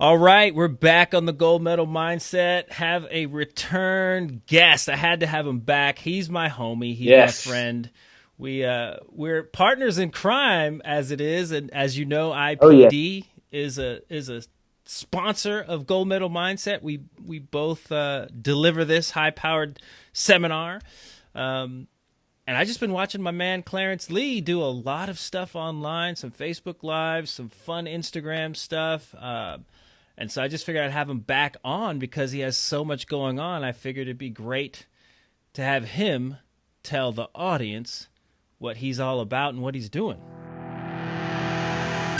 All right, we're back on the Gold Medal Mindset. Have a return guest. I had to have him back. He's my homie. He's my friend. We're partners in crime as it is, and as you know, IPD is a sponsor of Gold Medal Mindset. We both deliver this high-powered seminar. And I just been watching my man Clarence Lee do a lot of stuff online, some Facebook Lives, some fun Instagram stuff. And so I just figured I'd have him back on because he has so much going on. I figured it'd be great to have him tell the audience what he's all about and what he's doing.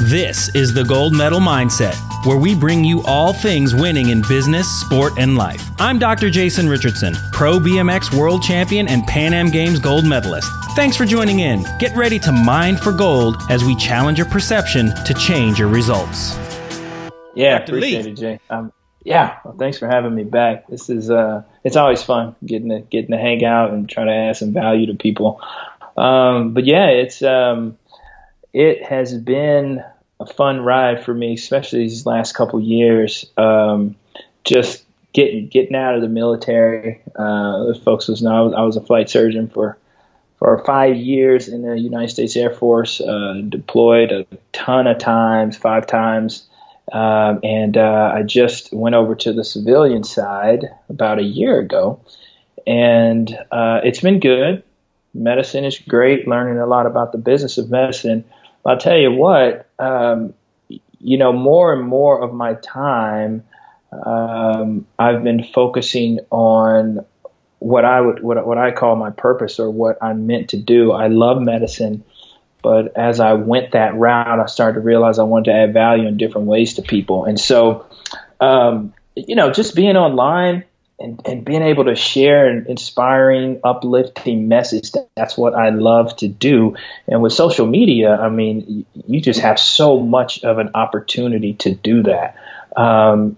This is the Gold Medal Mindset, where we bring you all things winning in business, sport, and life. I'm Dr. Jason Richardson, pro BMX world champion and Pan Am Games gold medalist. Thanks for joining in. Get ready to mine for gold as we challenge your perception to change your results. Yeah, appreciate it, Jay. Well, thanks for having me back. This is it's always fun getting to hang out and try to add some value to people. It has been a fun ride for me, especially these last couple years. Just getting out of the military. Folks know I was a flight surgeon for 5 years in the United States Air Force. Deployed a ton of times, 5 times. I just went over to the civilian side about a year ago, and it's been good. Medicine is great, learning a lot about the business of medicine. I'll tell you what, more and more of my time, I've been focusing on what I call my purpose, or what I'm meant to do. I love medicine. But as I went that route, I started to realize I wanted to add value in different ways to people. And so, just being online and being able to share an inspiring, uplifting message, that's what I love to do. And with social media, I mean, you just have so much of an opportunity to do that. I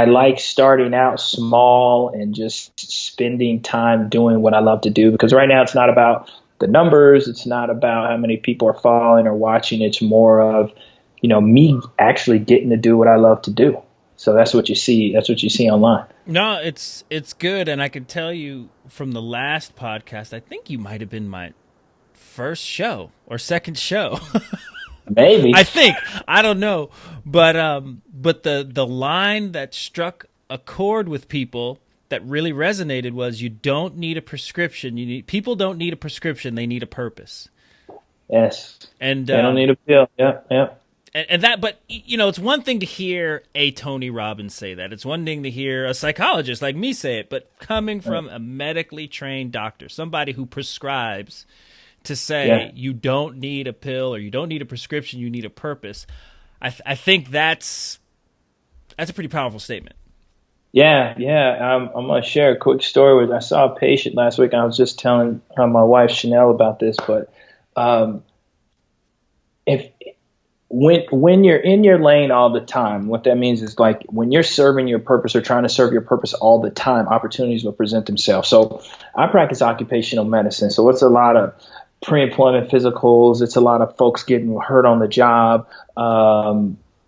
like starting out small and just spending time doing what I love to do, because right now it's not about the numbers. It's not about how many people are following or watching. It's more of, me actually getting to do what I love to do. So that's what you see. That's what you see online. No, it's good. And I can tell you from the last podcast, I think you might have been my first show or second show. Maybe. I think. I don't know. But the line that struck a chord with people that really resonated was, you don't need a prescription. People don't need a prescription. They need a purpose. Yes. And they don't need a pill. Yeah. And that, but it's one thing to hear a Tony Robbins say that. It's one thing to hear a psychologist like me say it, but coming from a medically trained doctor, somebody who prescribes, to say you don't need a pill or you don't need a prescription, you need a purpose. I think that's a pretty powerful statement. Yeah. I'm going to share a quick story. I saw a patient last week, and I was just telling my wife Chanel about this. But when you're in your lane all the time, what that means is, like, when you're serving your purpose or trying to serve your purpose all the time, opportunities will present themselves. So I practice occupational medicine. So it's a lot of pre-employment physicals. It's a lot of folks getting hurt on the job,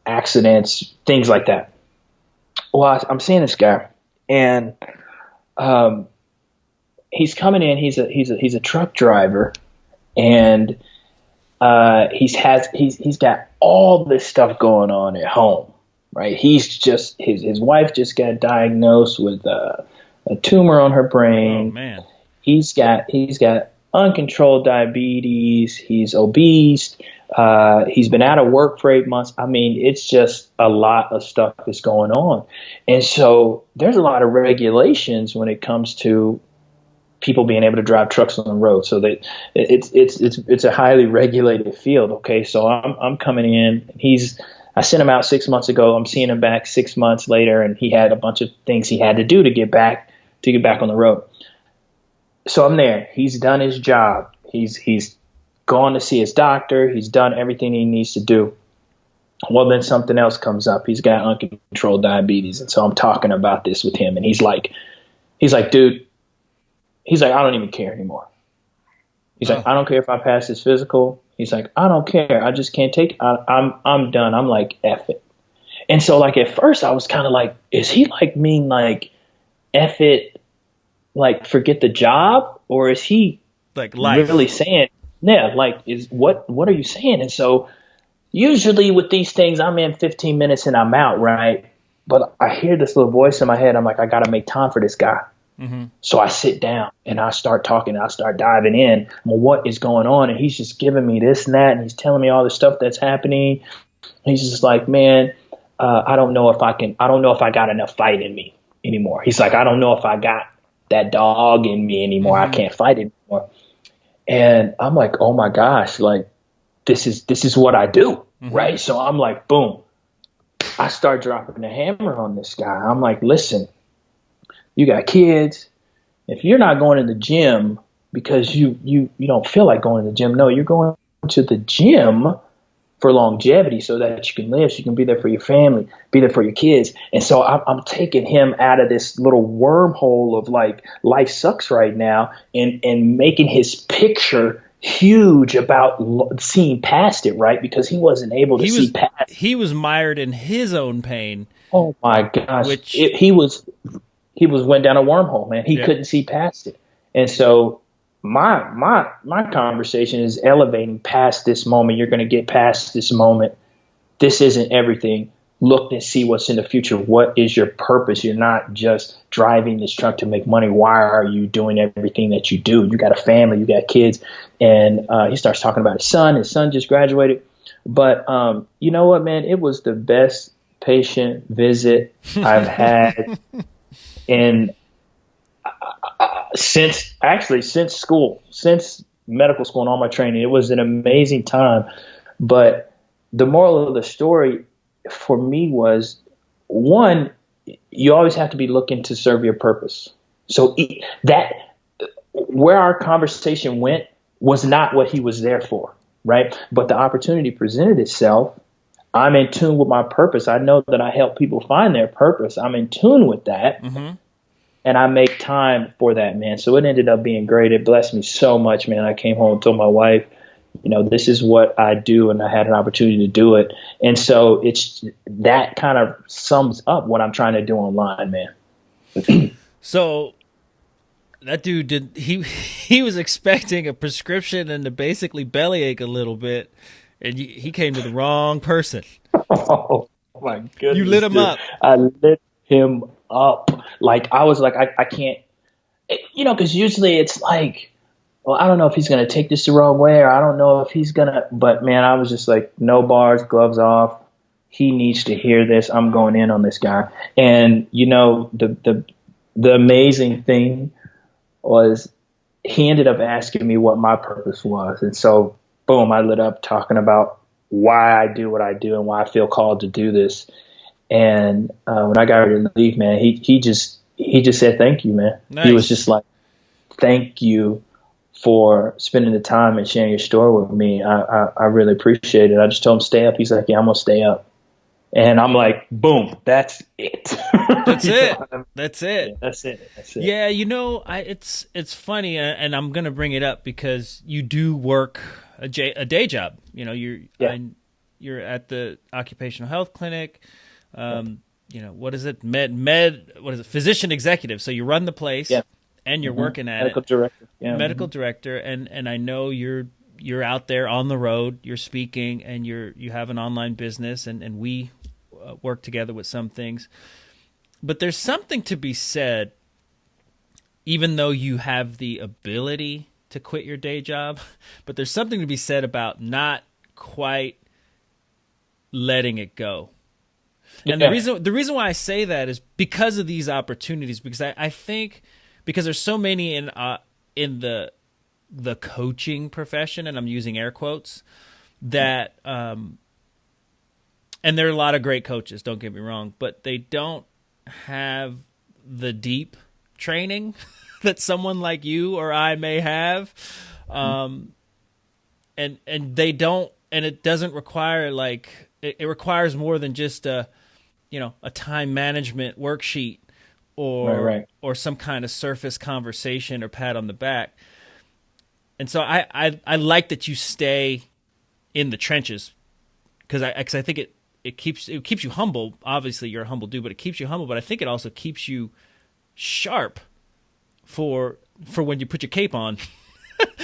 accidents, things like that. Well, I'm seeing this guy, and he's coming in. He's a truck driver, and he's got all this stuff going on at home, right? He's just his wife just got diagnosed with a tumor on her brain. Oh, man. He's got uncontrolled diabetes. He's obese. He's been out of work for 8 months. I mean, it's just a lot of stuff that's going on. And so there's a lot of regulations when it comes to people being able to drive trucks on the road. So that it's a highly regulated field. Okay. So I'm coming in, I sent him out 6 months ago. I'm seeing him back 6 months later, and he had a bunch of things he had to do to get back on the road. So I'm there. He's done his job. He's gone to see his doctor. He's done everything he needs to do. Well, then something else comes up. He's got uncontrolled diabetes. And so I'm talking about this with him, and he's like, dude, I don't even care anymore. He's like, I don't care if I pass this physical. He's like, I don't care. I just can't take it. I'm done. I'm like, F it. And so like at first I was kind of like, is he like mean like F it, like forget the job? Or is he Like really life. saying, yeah, like is what are you saying? And so usually with these things, I'm in 15 minutes and I'm out, right? But I hear this little voice in my head. I'm like, I got to make time for this guy. Mm-hmm. So I sit down and I start talking. I start diving in. Well, what is going on? And he's just giving me this and that. And he's telling me all the stuff that's happening. And he's just like, man, I don't know if I got enough fight in me anymore. He's like, I don't know if I got that dog in me anymore. I can't fight anymore. And I'm like, oh my gosh, like this is what I do. Right. So I'm like, boom, I start dropping the hammer on this guy. I'm like, listen, you got kids. If you're not going to the gym because you don't feel like going to the gym, no, you're going to the gym for longevity so that you can live, so you can be there for your family, be there for your kids. And so I'm taking him out of this little wormhole of like life sucks right now and making his picture huge about seeing past it, right? Because he wasn't able to see past. He was mired in his own pain. Oh my gosh. Which he went down a wormhole, man. He couldn't see past it. And so my conversation is elevating past this moment. You're going to get past this moment. This isn't everything. Look and see what's in the future. What is your purpose? You're not just driving this truck to make money. Why are you doing everything that you do? You got a family, you got kids. And he starts talking about his son. His son just graduated. But you know what, man? It was the best patient visit I've had in since medical school and all my training. It was an amazing time. But the moral of the story for me was, one, you always have to be looking to serve your purpose. So that where our conversation went was not what he was there for, right? But the opportunity presented itself. I'm in tune with my purpose. I know that I help people find their purpose. I'm in tune with that. And I make time for that, man. So it ended up being great. It blessed me so much, man. I came home and told my wife, you know, this is what I do, and I had an opportunity to do it. And so it's that kind of sums up what I'm trying to do online, man. So that dude he was expecting a prescription and to basically bellyache a little bit, and he came to the wrong person. Oh my goodness! You lit him up. I lit him up. Like I was like, I can't, you know, because usually it's like, well, I don't know if he's gonna take this the wrong way, or I don't know if he's gonna. But man, I was just like, no bars, gloves off. He needs to hear this. I'm going in on this guy. And you know, the amazing thing was he ended up asking me what my purpose was, and so boom, I lit up talking about why I do what I do and why I feel called to do this. And when I got ready to leave, man, he just said thank you, man. Nice. He was just like, thank you for spending the time and sharing your story with me. I really appreciate it. I just told him stay up. He's like, yeah, I'm gonna stay up. And I'm like, boom, that's it. That's it. That's it. Yeah, that's it. That's it. Yeah, you know, it's funny, and I'm gonna bring it up because you do work a day job. You know, you're at the occupational health clinic. You know, what is it? What is it? Physician executive. So you run the place, and you're working at medical director. Yeah. Medical director, and I know you're out there on the road. You're speaking, and you have an online business, and we work together with some things. But there's something to be said, even though you have the ability to quit your day job, but there's something to be said about not quite letting it go. And the reason why I say that is because of these opportunities, because I think because there's so many in the coaching profession, and I'm using air quotes, that and there are a lot of great coaches, don't get me wrong, but they don't have the deep training that someone like you or I may have, and they don't, and it doesn't require like it requires more than just a time management worksheet or some kind of surface conversation or pat on the back. And so I like that you stay in the trenches because I think it keeps you humble. Obviously, you're a humble dude, but it keeps you humble. But I think it also keeps you sharp for when you put your cape on.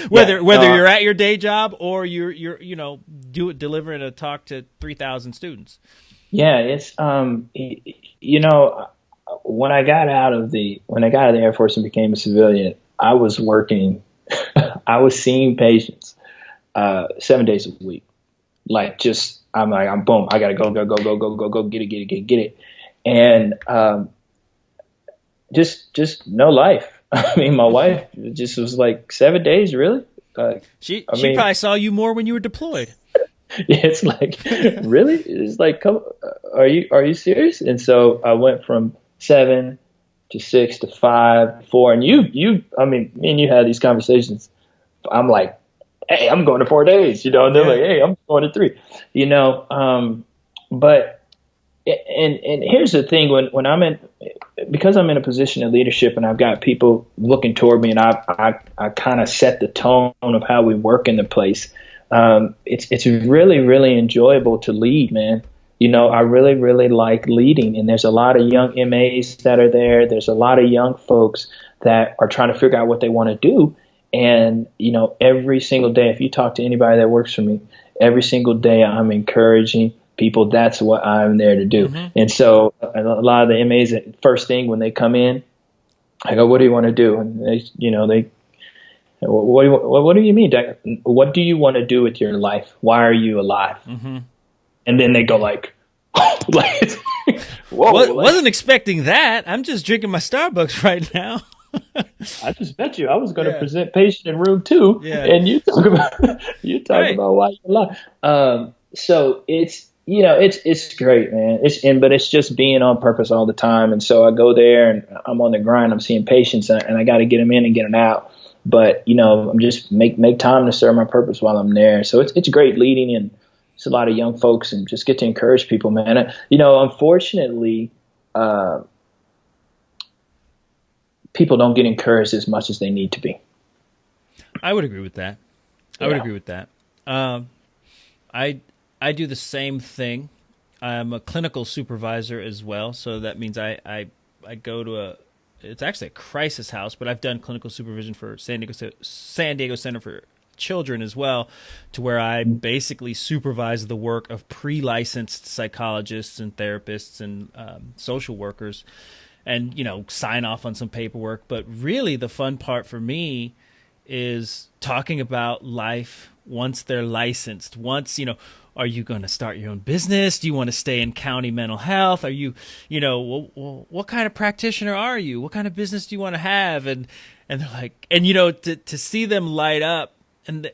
whether you're at your day job or you're delivering a talk to 3,000 students. Yeah, it's when I got out of the Air Force and became a civilian, I was working, I was seeing patients 7 days a week. I'm boom, I gotta go, get it. And just no life. I mean, my wife just was like, 7 days, really? She probably saw you more when you were deployed. It's like, really? It's like, come, are you serious? And so I went from 7 to 6 to 5, 4, and me and you had these conversations. I'm like, hey, I'm going to 4 days, and they're like, hey, I'm going to 3, but. And here's the thing, when because I'm in a position of leadership and I've got people looking toward me and I kind of set the tone of how we work in the place. It's really, really enjoyable to lead, man. I really, really like leading, and there's a lot of young MAs that are there. There's a lot of young folks that are trying to figure out what they want to do. And, every single day, if you talk to anybody that works for me, every single day I'm encouraging people. That's what I'm there to do. Mm-hmm. And so a lot of the MAs, first thing when they come in, I go, what do you want to do? And what do you mean, Doc? What do you want to do with your life? Why are you alive? Mm-hmm. And then they go like, whoa. Wasn't expecting that. I'm just drinking my Starbucks right now. I just bet you I was going to present patient in room 2, and you talk about about why you're alive. So it's great, man. But it's just being on purpose all the time. And so I go there and I'm on the grind. I'm seeing patients and I got to get them in and get them out. But I'm just make time to serve my purpose while I'm there. So it's great leading, and it's a lot of young folks, and just get to encourage people, man. Unfortunately, people don't get encouraged as much as they need to be. I would agree with that. I do the same thing. I'm a clinical supervisor as well, so that means I go to it's actually a crisis house, but I've done clinical supervision for San Diego Center for Children as well, to where I basically supervise the work of pre-licensed psychologists and therapists and social workers, and sign off on some paperwork. But really the fun part for me is talking about life once they're licensed. Are you going to start your own business? Do you want to stay in county mental health? Are you, what kind of practitioner are you? What kind of business do you want to have? And they're like, and to see them light up and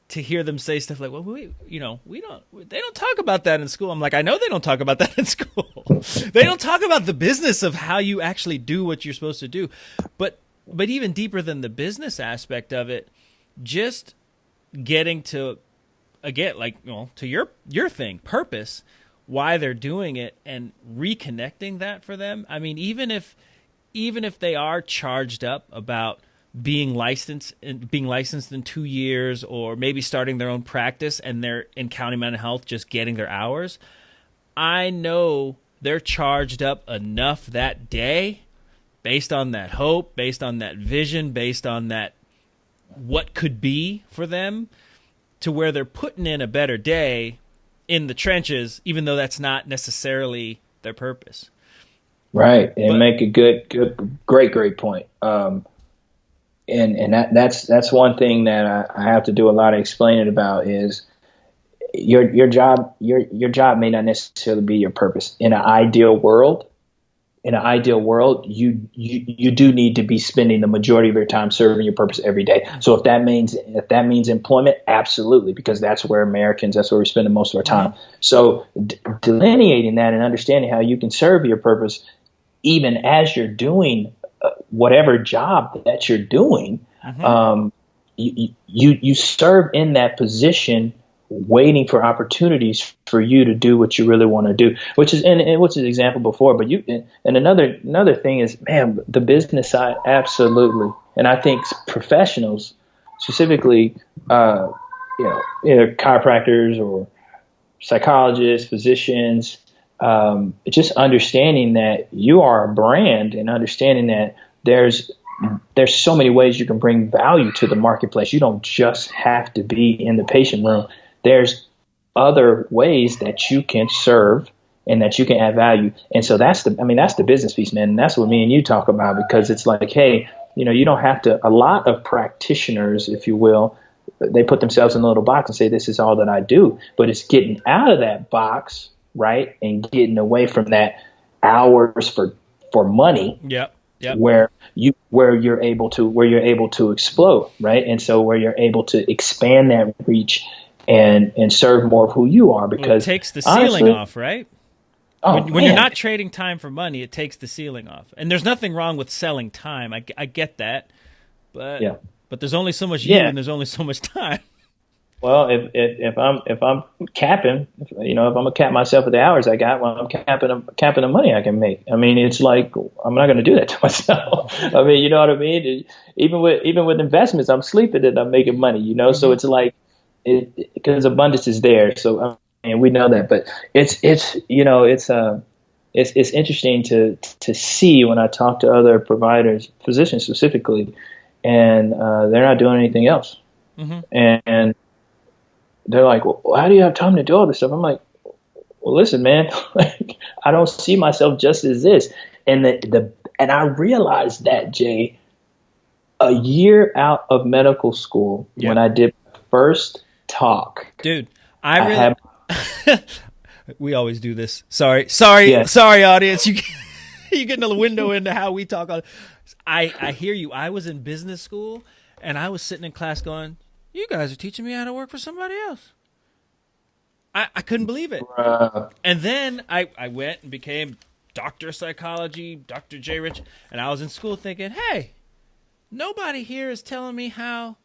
to hear them say stuff like, well, they don't talk about that in school. I'm like, I know they don't talk about that in school. They don't talk about the business of how you actually do what you're supposed to do. But even deeper than the business aspect of it, just getting to, again, to your thing, purpose, why they're doing it, and reconnecting that for them. I mean, even if they are charged up about being licensed in 2 years, or maybe starting their own practice and they're in county mental health just getting their hours, I know they're charged up enough that day based on that hope, based on that vision, based on that what could be for them, to where they're putting in a better day in the trenches, even though that's not necessarily their purpose. Right. And make a great point. And that's one thing that I have to do a lot of explaining about is your job may not necessarily be your purpose. In an ideal world, you do need to be spending the majority of your time serving your purpose every day. So if that means employment, absolutely, because that's where we spend the most of our time. So delineating that and understanding how you can serve your purpose even as you're doing whatever job that you're doing, you serve in that position, waiting for opportunities for you to do what you really want to do, which is an example before. But another thing is, man, the business side, absolutely. And I think professionals, specifically, either chiropractors or psychologists, physicians, just understanding that you are a brand and understanding that there's so many ways you can bring value to the marketplace. You don't just have to be in the patient room. There's other ways that you can serve and that you can add value. And so that's the business piece, man. And that's what me and you talk about, because it's like, hey, you don't have to, a lot of practitioners, if you will, they put themselves in a little box and say, this is all that I do. But it's getting out of that box, right? And getting away from that hours for money. Yep. Where you're able to explode, right? And so where you're able to expand that reach and serve more of who you are, because it takes the ceiling off, right? When you're not trading time for money, it takes the ceiling off. And there's nothing wrong with selling time. I get that, but there's only so much you and there's only so much time. Well, if I'm capping, if I'm gonna cap myself with the hours I got, well, I'm capping the money I can make. I mean, it's like, I'm not gonna do that to myself. I mean, you know what I mean? Even with investments, I'm sleeping and I'm making money. Mm-hmm. So it's like, because abundance is there. So and we know that, but it's interesting to see when I talk to other providers, physicians specifically, and they're not doing anything else. Mm-hmm. And they're like, well, how do you have time to do all this stuff? I'm like, well, listen, man, I don't see myself just as this. And and I realized that, Jay, a year out of medical school, when I did my first talk. Dude, we always do this. Sorry, audience. You getting a window into how we talk. I hear you. I was in business school, and I was sitting in class going, you guys are teaching me how to work for somebody else. I couldn't believe it. And then I went and became Dr. Psychology, Dr. J. Rich, and I was in school thinking, hey, nobody here is telling me how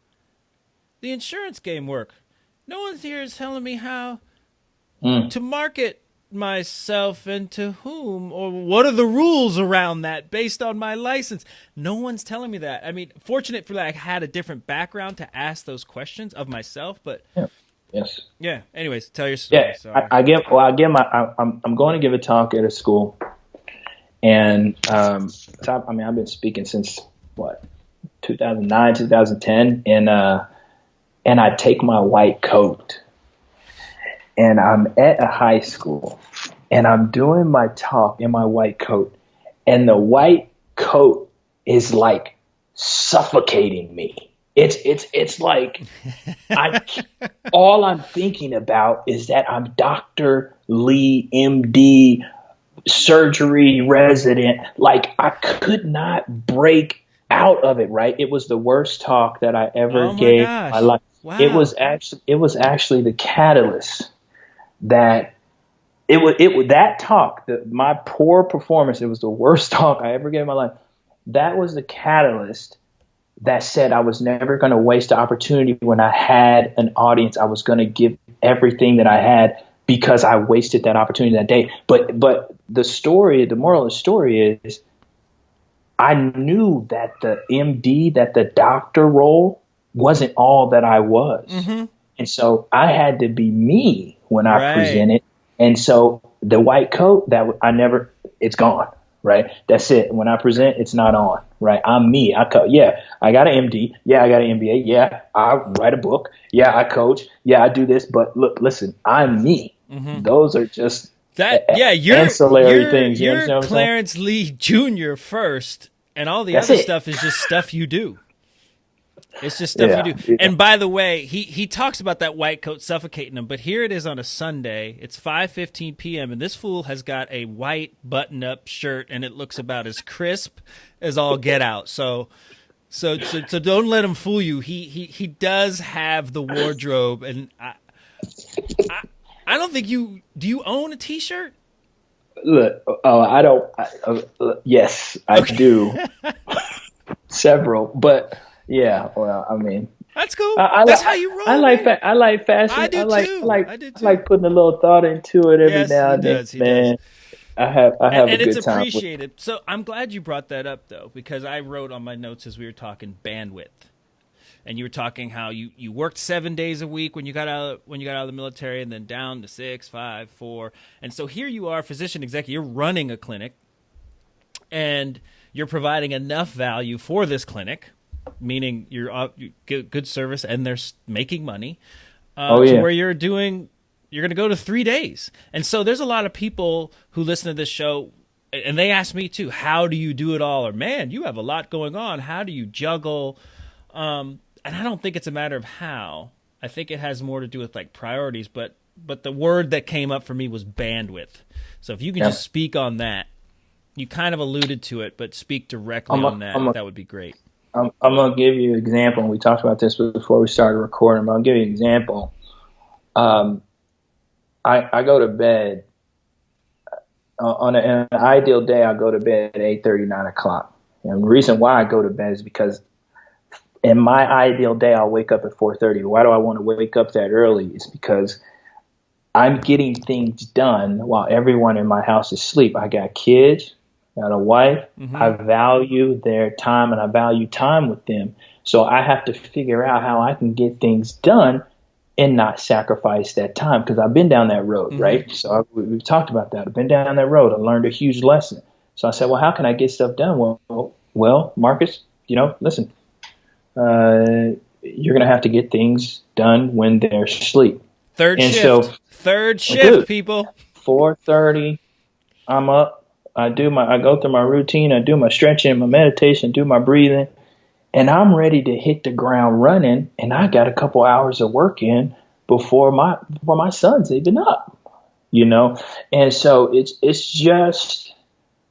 the insurance game works. No one here is telling me how to market myself and to whom, or what are the rules around that based on my license. No one's telling me that. I mean, fortunate for that, I had a different background to ask those questions of myself, but anyways, tell your story. I'm going to give a talk at a school, and I've been speaking since 2009, 2010, and I take my white coat. And I'm at a high school, and I'm doing my talk in my white coat, and the white coat is like suffocating me. It's like all I'm thinking about is that I'm Dr. Lee, MD, surgery resident. Like, I could not break out of it. Right? It was the worst talk that I ever gave in my life. Wow. It was actually the catalyst. That that talk, my poor performance, it was the worst talk I ever gave in my life. That was the catalyst that said I was never going to waste the opportunity when I had an audience. I was going to give everything that I had, because I wasted that opportunity that day. But the moral of the story is, I knew that the MD, that the doctor role wasn't all that I was. Mm-hmm. And so I had to be me when I presented. And so the white coat it's gone, right? That's it. When I present, it's not on, right? I'm me. I got an MD. Yeah, I got an MBA. Yeah, I write a book. Yeah, I coach. Yeah, I do this. But look, listen, I'm me. Mm-hmm. Those are just ancillary things. You're Clarence Lee Jr. first, and all the other stuff is just stuff you do. It's just stuff you do. Yeah. And by the way, he talks about that white coat suffocating him, but here it is on a Sunday. It's 5:15 p.m., and this fool has got a white button-up shirt, and it looks about as crisp as all get out. So don't let him fool you. He does have the wardrobe, and I don't think do you own a T-shirt? Look, I don't. Yes, I do. Several, but. Yeah, well, I mean, that's cool. That's how you roll. I like fashion. I do too. I like putting a little thought into it every now and then. Man, I have a good time. And it's appreciated. So I'm glad you brought that up, though, because I wrote on my notes as we were talking bandwidth. and you were talking how you worked 7 days a week when you got out of the military, and then down to 6, 5, 4. And so here you are, physician executive, you're running a clinic, and you're providing enough value for this clinic, meaning you get good service and they're making money, to where you're going to go to 3 days. And so there's a lot of people who listen to this show, and they ask me too, how do you do it all? Or, man, you have a lot going on. How do you juggle? And I don't think it's a matter of how. I think it has more to do with like priorities, but the word that came up for me was bandwidth. So if you can just speak on that. You kind of alluded to it, but speak directly on that. That would be great. I'm going to give you an example. We talked about this before we started recording, but I'll give you an example. I go to bed. On an ideal day, I go to bed at 8:30, 9 o'clock. And the reason why I go to bed is because in my ideal day, I'll wake up at 4:30. Why do I want to wake up that early? It's because I'm getting things done while everyone in my house is asleep. I got kids. Got a wife. I value their time and I value time with them. So I have to figure out how I can get things done and not sacrifice that time, because I've been down that road, right? So we've talked about that. I've been down that road. I learned a huge lesson. So I said, well, how can I get stuff done? Well, Marcus, listen, you're going to have to get things done when they're asleep. Third shift, people. 4:30, I'm up. I go through my routine. I do my stretching, my meditation, do my breathing, and I'm ready to hit the ground running. And I got a couple hours of work in before my son's even up, And so it's just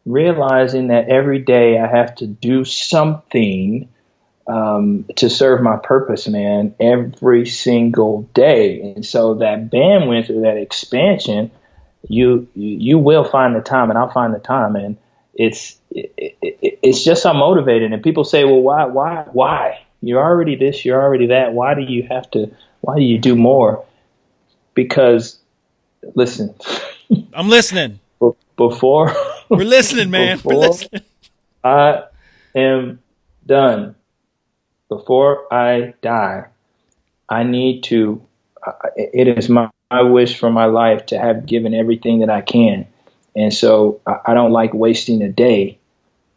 realizing that every day I have to do something to serve my purpose, man, every single day. And so that bandwidth or that expansion, you will find the time, and I'll find the time, and it's just so motivated. And people say, well, why? You're already this, you're already that. Why do you do more? Because listen, I'm listening. Before we're listening, man. We're listening. I am done. Before I die, I need to. It is my wish for my life to have given everything that I can. And so I don't like wasting a day,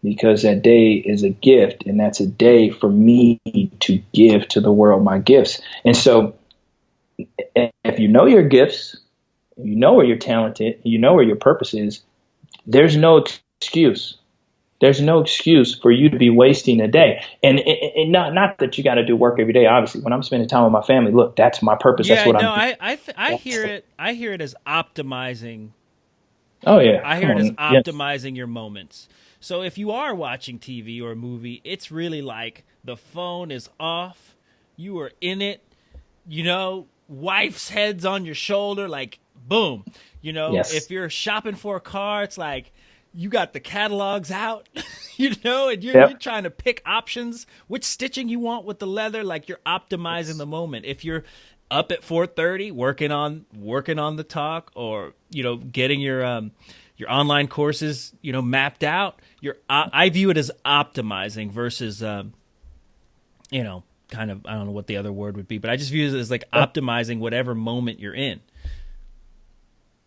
because that day is a gift, and that's a day for me to give to the world my gifts. And so if you know your gifts, you know where you're talented, you know where your purpose is, there's no excuse. There's no excuse for you to be wasting a day. And not that you got to do work every day. Obviously, when I'm spending time with my family, look, that's my purpose. Yeah, that's what I hear it. I hear it as optimizing. Oh yeah. I hear it as optimizing your moments. So if you are watching TV or a movie, it's really like the phone is off. You are in it. Wife's head's on your shoulder, like boom. If you're shopping for a car, it's like you got the catalogs out, and you're trying to pick options, which stitching you want with the leather, like you're optimizing the moment. If you're up at 4:30 working on the talk, or getting your online courses mapped out, I view it as optimizing versus kind of, I don't know what the other word would be, but I just view it as like optimizing whatever moment you're in.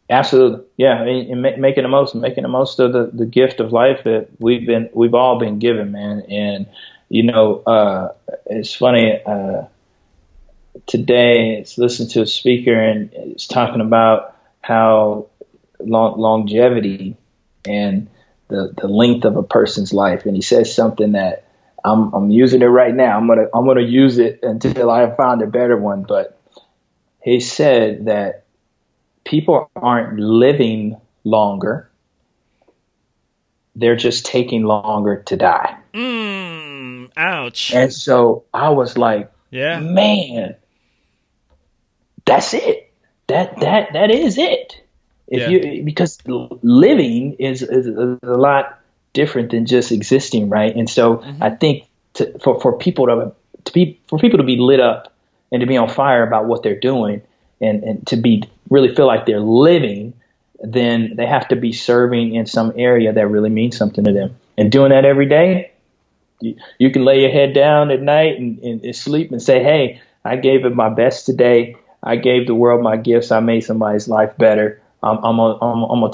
Absolutely. Yeah. And making the most of the gift of life that we've all been given, man. And, it's funny, today it's listening to a speaker, and it's talking about how longevity and the length of a person's life. And he says something that I'm using it right now. I'm going to use it until I find a better one. But he said that people aren't living longer. They're just taking longer to die. Ouch. And so I was like, man, that's it. That is it. Because living is a lot different than just existing, right? And so I think for people to be lit up and to be on fire about what they're doing, and to be really feel like they're living, then they have to be serving in some area that really means something to them. And doing that every day, You can lay your head down at night and sleep and say, hey, I gave it my best today. I gave the world my gifts. I made somebody's life better. I'm gonna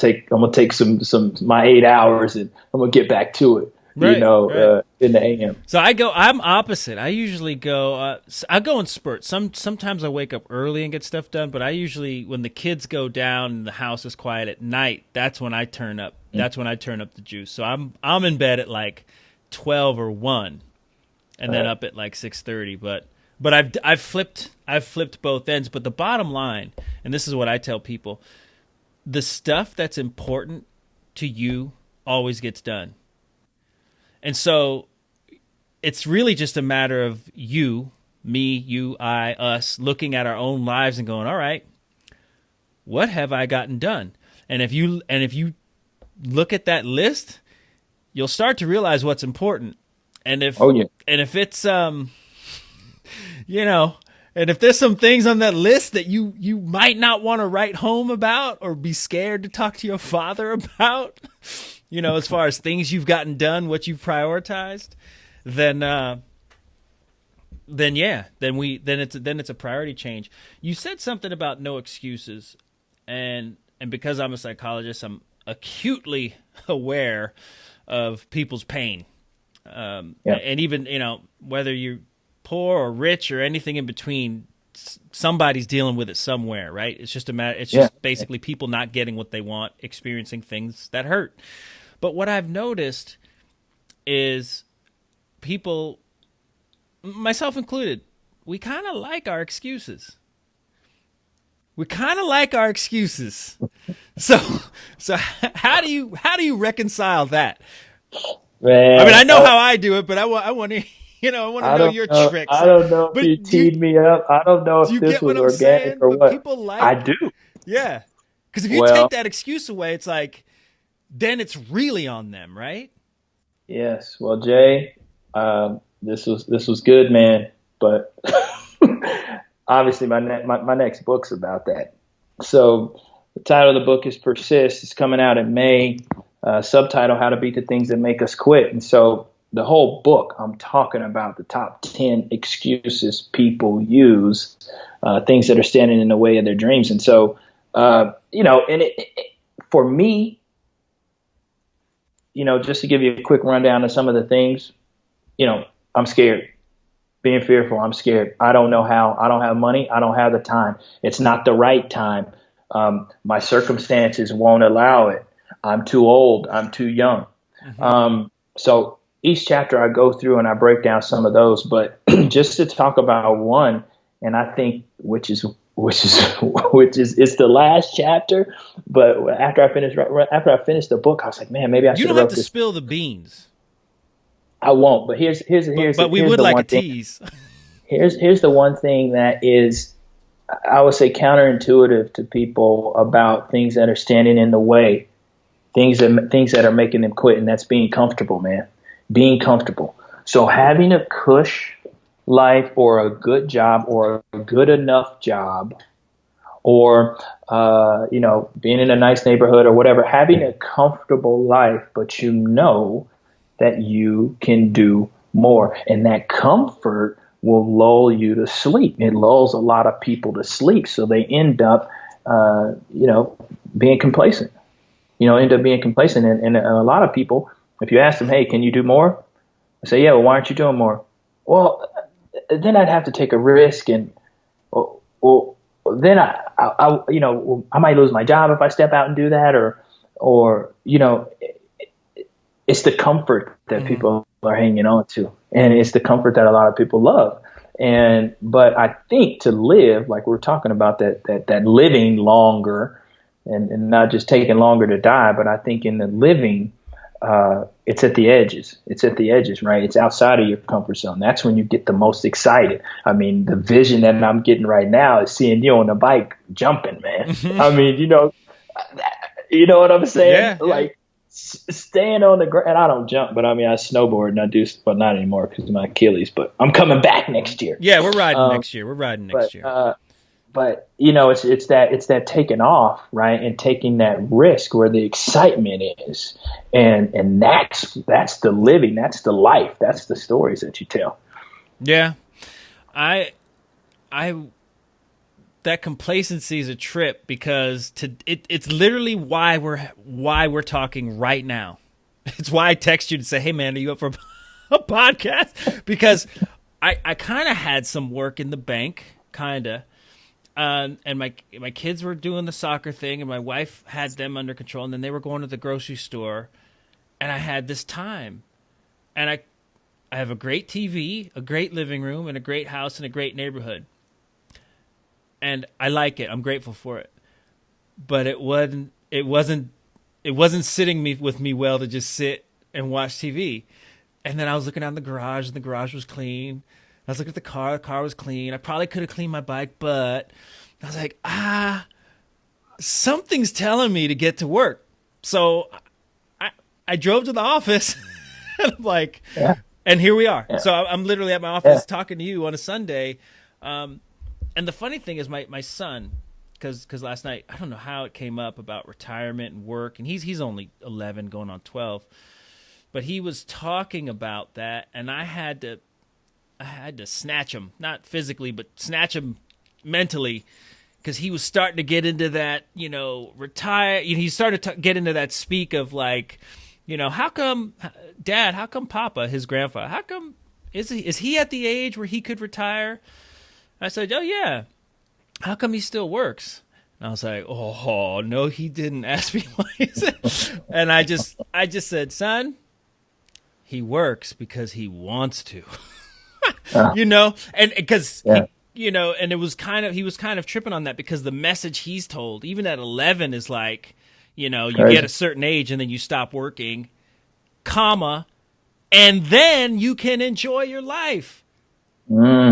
take some my 8 hours and I'm gonna get back to it. Right, in the AM. So I'm opposite. I usually go. I go in spurts. Sometimes I wake up early and get stuff done. But I usually, when the kids go down and the house is quiet at night, that's when I turn up. That's when I turn up the juice. So I'm in bed at like 12 or 1, and then up at like 6:30. But I've flipped both ends. But the bottom line, and this is what I tell people: the stuff that's important to you always gets done. And so it's really just a matter of you, me, you, I, us, looking at our own lives and going, all right, what have I gotten done? And if you look at that list, you'll start to realize what's important. And if it's and if there's some things on that list that you might not want to write home about or be scared to talk to your father about, as far as things you've gotten done, what you've prioritized, then it's a priority change. You said something about no excuses, and because I'm a psychologist, I'm acutely aware of people's pain. And even, whether you're poor or rich or anything in between, somebody's dealing with it somewhere, right? It's just basically people not getting what they want, experiencing things that hurt. But what I've noticed is people, myself included, we kind of like our excuses. So how do you reconcile that? Man, I mean, I know how I do it, but I want to know your tricks. I don't know if you teed me up. I don't know if this was organic or what. People I do. Yeah. Because if you take that excuse away, it's like, then it's really on them, right? Yes. Well, Jay, this was good, man. But obviously, my next book's about that. So the title of the book is Persist. It's coming out in May. Subtitle: How to Beat the Things That Make Us Quit. And so the whole book, I'm talking about the top 10 excuses people use, things that are standing in the way of their dreams. And so, for me, just to give you a quick rundown of some of the things, I'm scared. Being fearful, I'm scared. I don't know how. I don't have money. I don't have the time. It's not the right time. My circumstances won't allow it. I'm too old. I'm too young. Mm-hmm. So each chapter I go through and I break down some of those, but just to talk about one, and I think which is it's the last chapter. But after I finished the book, I was like, man, maybe I should have wrote this. You don't have to spill the beans. I won't. But here's. But we would like a tease. Here's the one thing that is, I would say, counterintuitive to people about things that are standing in the way, things that are making them quit, and that's being comfortable, man. Being comfortable. So having a cush life or a good job or a good enough job or, being in a nice neighborhood or whatever, having a comfortable life, but that you can do more. And that comfort will lull you to sleep. It lulls a lot of people to sleep. So they end up, being complacent. And a lot of people, if you ask them, hey, can you do more? I say, yeah, well, why aren't you doing more? Well, then I'd have to take a risk, and then I might lose my job if I step out and do that, or it's the comfort that people are hanging on to, and it's the comfort that a lot of people love. But I think to live, like we're talking about, that living longer, and not just taking longer to die, but I think in the living, it's at the edges. It's at the edges, right? It's outside of your comfort zone. That's when you get the most excited. I mean, the vision that I'm getting right now is seeing you on the bike jumping, man. I mean, you know what I'm saying? Yeah. Like staying on the ground. And I don't jump, but I mean, I snowboard and I do, but not anymore because of my Achilles. But I'm coming back next year. Yeah, we're riding next year. it's that taking off, right, and taking that risk where the excitement is, and that's the living, that's the life, that's the stories that you tell. Yeah, I that complacency is a trip because it's literally why we're talking right now. It's why I text you to say, "Hey man, are you up for a podcast?" Because I kind of had some work in the bank, kind of. And my kids were doing the soccer thing, and my wife had them under control, and then they were going to the grocery store, and I had this time, and I have a great TV, a great living room, and a great house and a great neighborhood, and I like it. I'm grateful for it, but it wasn't sitting with me well to just sit and watch TV. And then I was looking out in the garage, and the garage was clean. I was looking at the car was clean. I probably could have cleaned my bike, but I was like, something's telling me to get to work. So I drove to the office, and I'm like, and here we are. Yeah. So I'm literally at my office talking to you on a Sunday. And the funny thing is my son, because last night, I don't know how it came up about retirement and work, and he's only 11 going on 12, but he was talking about that, and I had to snatch him, not physically, but snatch him mentally, because he was starting to get into that, retire. He started to get into that speak of like, how come Dad, how come Papa, his grandfather, how come is he at the age where he could retire? I said, oh yeah. How come he still works? And I was like, oh no, he didn't ask me why he said. And I just said, son, he works because he wants to. And because and he was kind of tripping on that, because the message he's told, even at 11, is like, you get a certain age and then you stop working, and then you can enjoy your life. What?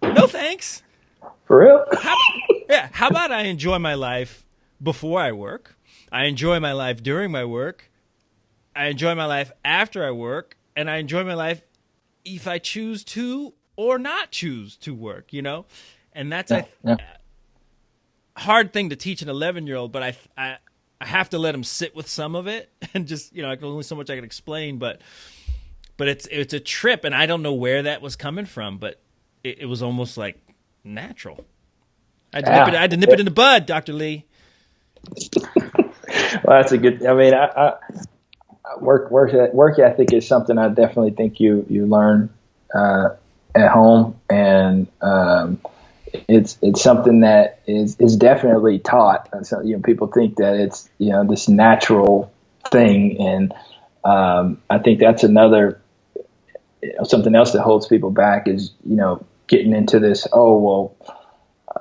No thanks. For real? How about I enjoy my life before I work? I enjoy my life during my work. I enjoy my life after I work, and I enjoy my life if I choose to or not choose to work, And that's a hard thing to teach an 11-year-old, but I have to let him sit with some of it, and just, only so much I can explain, but it's a trip, and I don't know where that was coming from, but it was almost like natural. I had to nip it in the bud, Dr. Lee. Well, that's a good. I mean, work ethic is something I definitely think you learn at home, and it's something that is definitely taught. So, people think that it's this natural thing, and I think that's another something else that holds people back is getting into this. Oh well.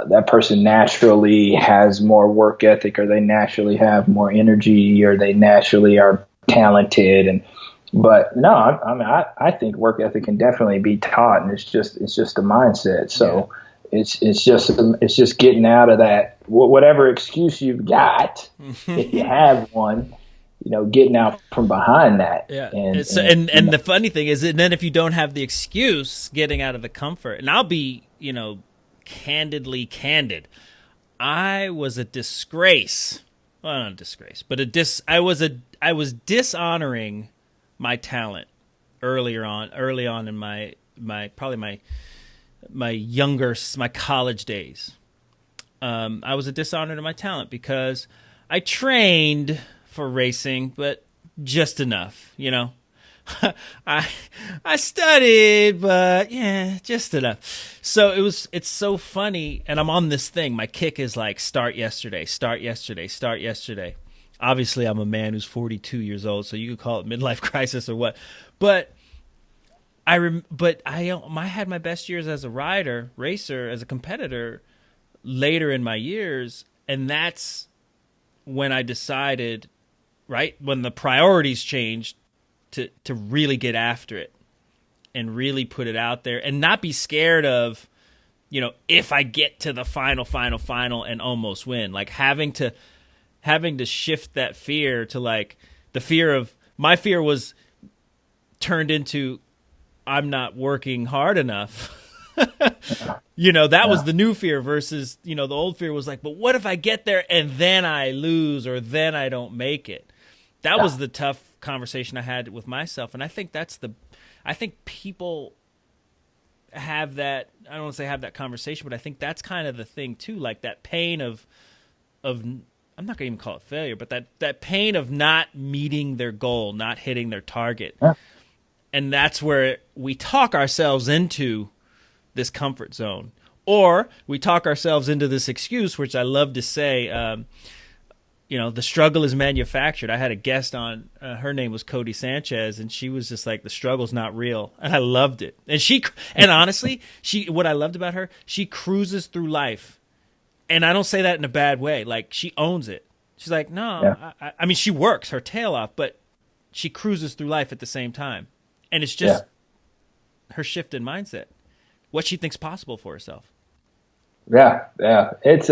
That person naturally has more work ethic, or they naturally have more energy, or they naturally are talented. But no, I think work ethic can definitely be taught, and it's just a mindset. So it's just getting out of that, whatever excuse you've got, if you have one, getting out from behind that. Yeah. And the funny thing is, and then if you don't have the excuse, getting out of the comfort. And I'll be, candid. I was a disgrace. Well, not a disgrace, but I was dishonoring my talent early on in my college days. I was a dishonor to my talent because I trained for racing, but just enough, I studied, but just enough. So it's so funny, and I'm on this thing. My kick is like start yesterday. Obviously, I'm a man who's 42 years old, so you could call it midlife crisis or what. But I had my best years as a racer, as a competitor later in my years, and that's when I decided, right, when the priorities changed, to really get after it and really put it out there and not be scared of, if I get to the final and almost win, like having to shift that fear to like my fear was turned into I'm not working hard enough That was the new fear versus, the old fear was like, but what if I get there and then I lose or then I don't make it? That was the tough conversation I had with myself. And I think I think people have that, I don't want to say have that conversation, but I think that's kind of the thing too, like that pain of I'm not going to even call it failure, but that pain of not meeting their goal, not hitting their target. Yeah. And that's where we talk ourselves into this comfort zone, or we talk ourselves into this excuse, which I love to say, the struggle is manufactured. I had a guest on, her name was Cody Sanchez, and she was just like, the struggle's not real. And I loved it. And honestly, what I loved about her, she cruises through life. And I don't say that in a bad way. Like, she owns it. She's like, no, I mean, she works her tail off, but she cruises through life at the same time. And it's just her shift in mindset, what she thinks possible for herself. Yeah. It's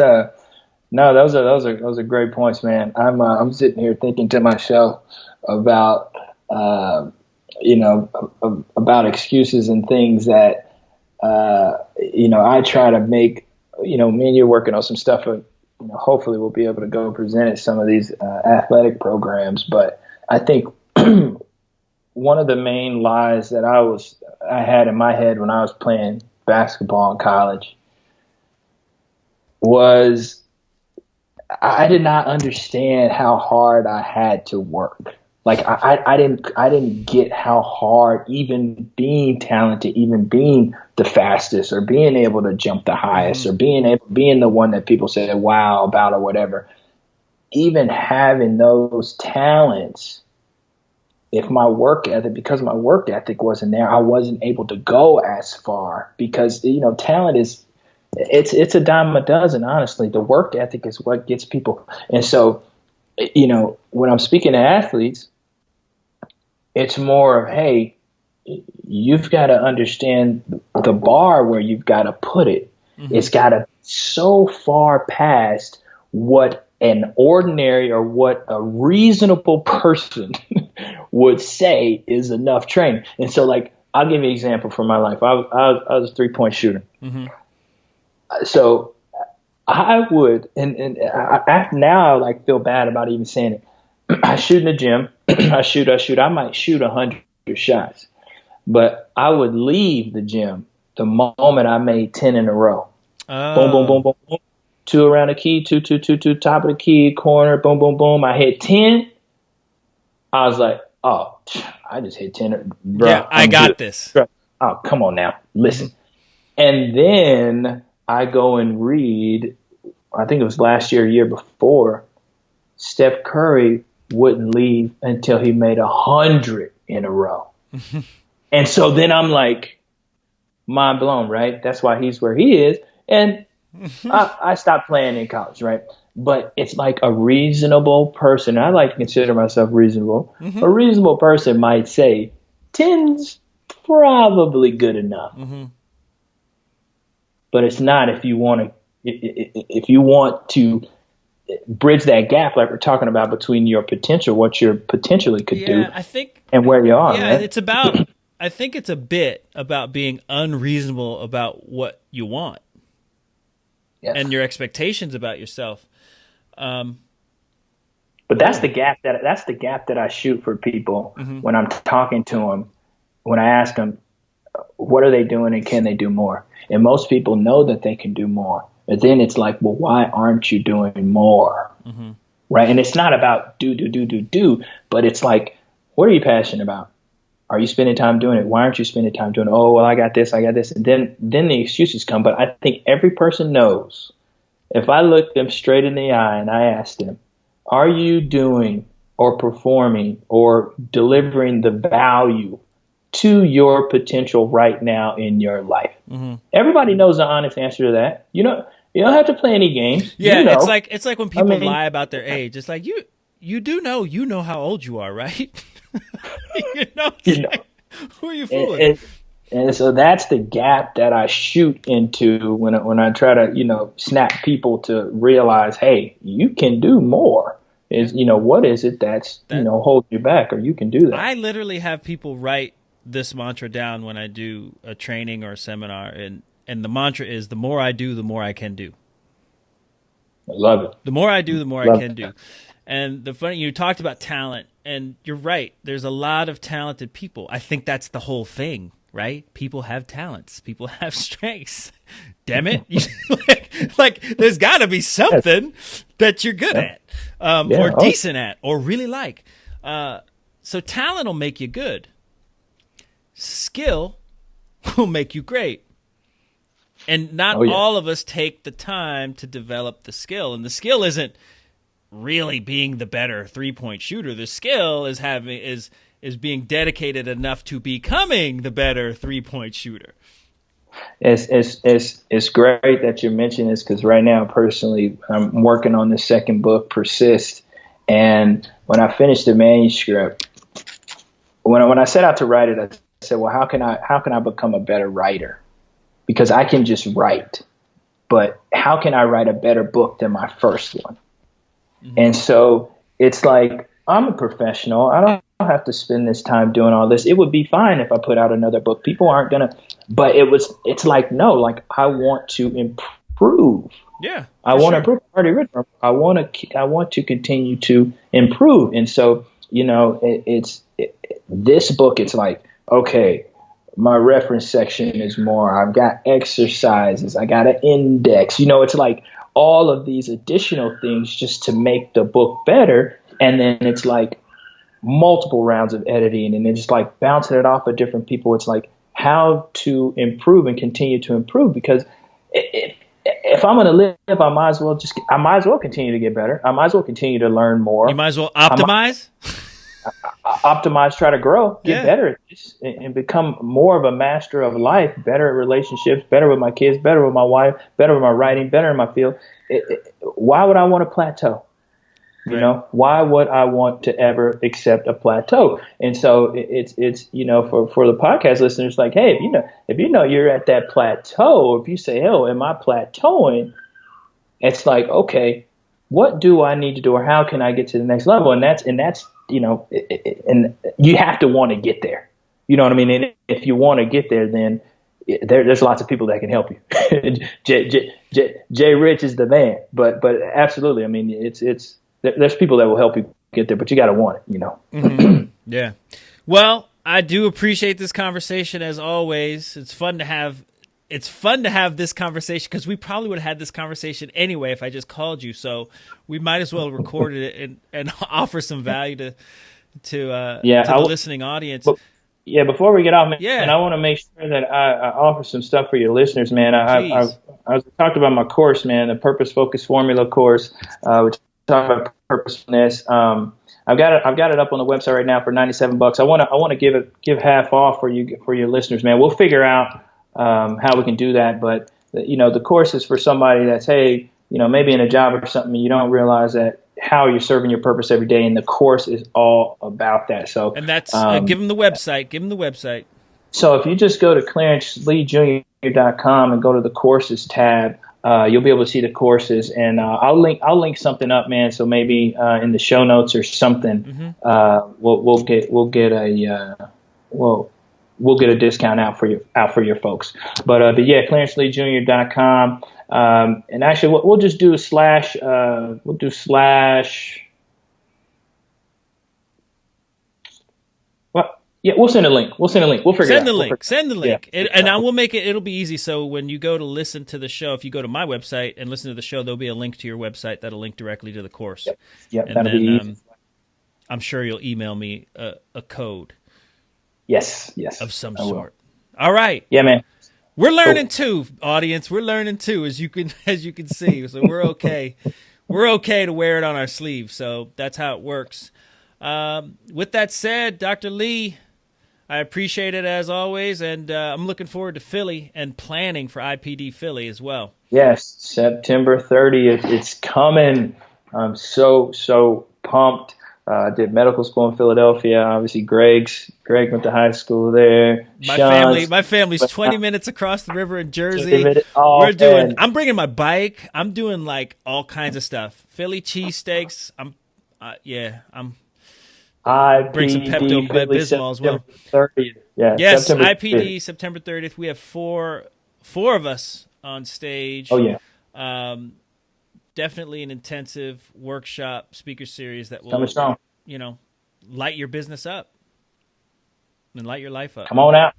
no, those are great points, man. I'm sitting here thinking to myself about about excuses and things that I try to make. Me and you're working on some stuff. Hopefully we'll be able to go present at some of these athletic programs. But I think one of the main lies that I had in my head when I was playing basketball in college was I did not understand how hard I had to work. Like I didn't get how hard even being talented, even being the fastest or being able to jump the highest or being the one that people say wow about or whatever, even having those talents, because my work ethic wasn't there, I wasn't able to go as far because, talent is, it's a dime a dozen, honestly. The work ethic is what gets people. And so, when I'm speaking to athletes, it's more of, hey, you've got to understand the bar where you've got to put it. Mm-hmm. It's got to be so far past what an ordinary or what a reasonable person would say is enough training. And so, like, I'll give you an example from my life. I was a 3-point shooter. Mm-hmm. So I would, and now I feel bad about even saying it. I shoot in the gym. I shoot. I might shoot 100 shots, but I would leave the gym the moment I made 10 in a row. Oh. Boom, boom, boom, boom, boom. 2 around the key, 2, top of the key, corner, boom, boom, boom. I hit 10. I was like, oh, I just hit 10. Bro, yeah, I got this. Oh, come on now. Listen. Mm-hmm. And then I go and read, I think it was last year before, Steph Curry wouldn't leave until he made 100 in a row. And so then I'm like, mind blown, right? That's why he's where he is. And I stopped playing in college, right? But it's like a reasonable person. I like to consider myself reasonable. Mm-hmm. A reasonable person might say 10's probably good enough. Mm-hmm. But it's not if you want to bridge that gap, like we're talking about, between your potential, what you potentially could do, and where you are. Yeah, right? It's about. I think it's a bit about being unreasonable about what you want, and your expectations about yourself. But that's the gap that I shoot for people when I'm talking to them. When I ask them, what are they doing and can they do more? And most people know that they can do more. But then it's like, well, why aren't you doing more? Mm-hmm. Right? And it's not about do, but it's like, what are you passionate about? Are you spending time doing it? Why aren't you spending time doing it? Oh, well, I got this. And then the excuses come. But I think every person knows, if I look them straight in the eye and I ask them, are you doing or performing or delivering the value to your potential right now in your life? Mm-hmm. Everybody knows the honest answer to that. You don't have to play any games. Yeah, it's like when people lie about their age. It's like you do know how old you are, right? Who are you fooling? And so that's the gap that I shoot into when I try to snap people to realize, hey, you can do more. Is what is it that's holding you back, or you can do that. I literally have people write this mantra down when I do a training or a seminar, and And the mantra is, the more I do, the more I can do. I love it. The more I do, the more Love I can do. And the funny, you talked about talent, and you're right. There's a lot of talented people. I think that's the whole thing, right? People have talents. People have strengths. Damn it. like there's got to be something that you're good at, or decent at, or really like. So talent will make you good. Skill will make you great. And not all of us take the time to develop the skill. And the skill isn't really being the better 3-point shooter. The skill is being dedicated enough to becoming the better 3-point shooter. It's great that you mentioned this, because right now, personally, I'm working on the second book, Persist. And when I finished the manuscript, when I set out to write it, I said, well, how can I become a better writer? Because I can just write, but how can I write a better book than my first one? Mm-hmm. And so it's like, I'm a professional. I don't have to spend this time doing all this. It would be fine if I put out another book. People aren't going to, but it's like, no, like I want to improve. Yeah. I want to improve. I've already written. I want to continue to improve. And so, this book, it's like, okay, my reference section is more, I've got exercises, I got an index, it's like all of these additional things just to make the book better. And then it's like multiple rounds of editing, and then just like bouncing it off of different people. It's like how to improve and continue to improve, because if I'm going to live, I might as well continue to get better. I might as well continue to learn more. You might as well optimize. Optimize, try to grow, get better at this, and become more of a master of life, better at relationships, better with my kids, better with my wife, better with my writing, better in my field. Why would I want to plateau? Right. Why would I want to ever accept a plateau? And so it's for the podcast listeners, like, hey, if you know you're at that plateau, if you say, oh, am I plateauing? It's like, okay, what do I need to do, or how can I get to the next level? And that's and you have to want to get there. You know what I mean? And if you want to get there, then there's lots of people that can help you. Jay Rich is the man, but absolutely. I mean, there's people that will help you get there, but you got to want it, Mm-hmm. Yeah. Well, I do appreciate this conversation as always. It's fun to have this conversation, because we probably would have had this conversation anyway if I just called you. So we might as well record it and offer some value to the listening audience. Before we get off, man, and I want to make sure that I offer some stuff for your listeners, man. I talked about my course, man, the Purpose Focus Formula course, which talk about purposefulness. I've got it up on the website right now for $97. I want to give half off for your listeners, man. We'll figure out how we can do that, but the course is for somebody that's, hey, maybe in a job or something, you don't realize that how you're serving your purpose every day, and the course is all about that. So, and that's give them the website. So if you just go to ClarenceLeeJr.com and go to the courses tab, you'll be able to see the courses, and I'll link something up, man. So maybe in the show notes or something, we'll get a discount out for your folks. But yeah, ClarenceLeeJr.com. And actually, we'll just do slash. We'll do slash. Well, yeah, we'll send a link. We'll figure it out. Send the link. Yeah. And I will make it. It'll be easy. So when you go to listen to the show, if you go to my website and listen to the show, there'll be a link to your website that'll link directly to the course. Yep. And that'll be easy. I'm sure you'll email me a code. Yes. Of some sort. All right. Yeah, man. We're learning too, audience. We're learning too, as you can see. So we're okay. We're okay to wear it on our sleeve. So that's how it works. With that said, Dr. Lee, I appreciate it as always, and I'm looking forward to Philly and planning for IPD Philly as well. Yes, September 30th. It's coming. I'm so pumped. Did medical school in Philadelphia. Obviously, Greg went to high school there. My family's 20 minutes across the river in Jersey. I'm bringing my bike. I'm doing like all kinds of stuff. Philly cheesesteaks. I'm bring some Pepto-Bismol as well. 30th. Yeah. Yes, September IPD 30th. September 30th. We have four 4 of us on stage. Oh, yeah. Definitely an intensive workshop speaker series that will, light your business up and light your life up. Come on out.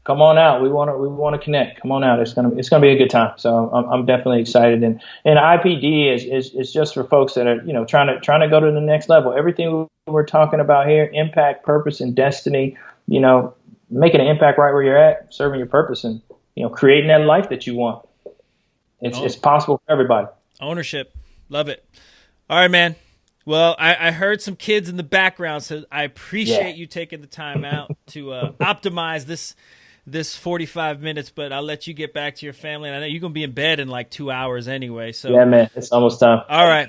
We want to connect. Come on out. It's gonna be a good time. So I'm definitely excited. And IPD is just for folks that are trying to go to the next level. Everything we're talking about here: impact, purpose, and destiny. Making an impact right where you're at, serving your purpose, and creating that life that you want. It's possible for everybody. Ownership. Love it. All right, man. Well, I heard some kids in the background, so I appreciate you taking the time out to optimize this 45 minutes, but I'll let you get back to your family. And I know you're going to be in bed in like 2 hours anyway. So yeah, man, it's almost time. All right.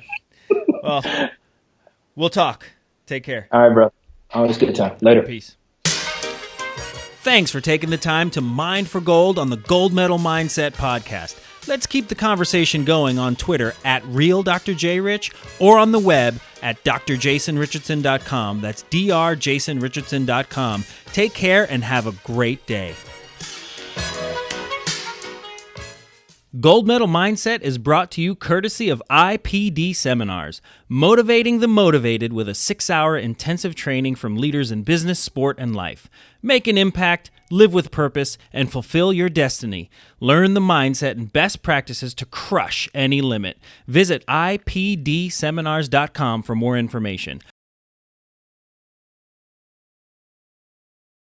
Well, we'll talk. Take care. All right, bro. Always good time. Later. Peace. Thanks for taking the time to mine for gold on the Gold Medal Mindset podcast. Let's keep the conversation going on Twitter at RealDrJRich or on the web at drjasonrichardson.com. That's drjasonrichardson.com. Take care and have a great day. Gold Medal Mindset is brought to you courtesy of IPD Seminars, motivating the motivated with a 6-hour intensive training from leaders in business, sport, and life. Make an impact, live with purpose, and fulfill your destiny. Learn the mindset and best practices to crush any limit. Visit IPDseminars.com for more information.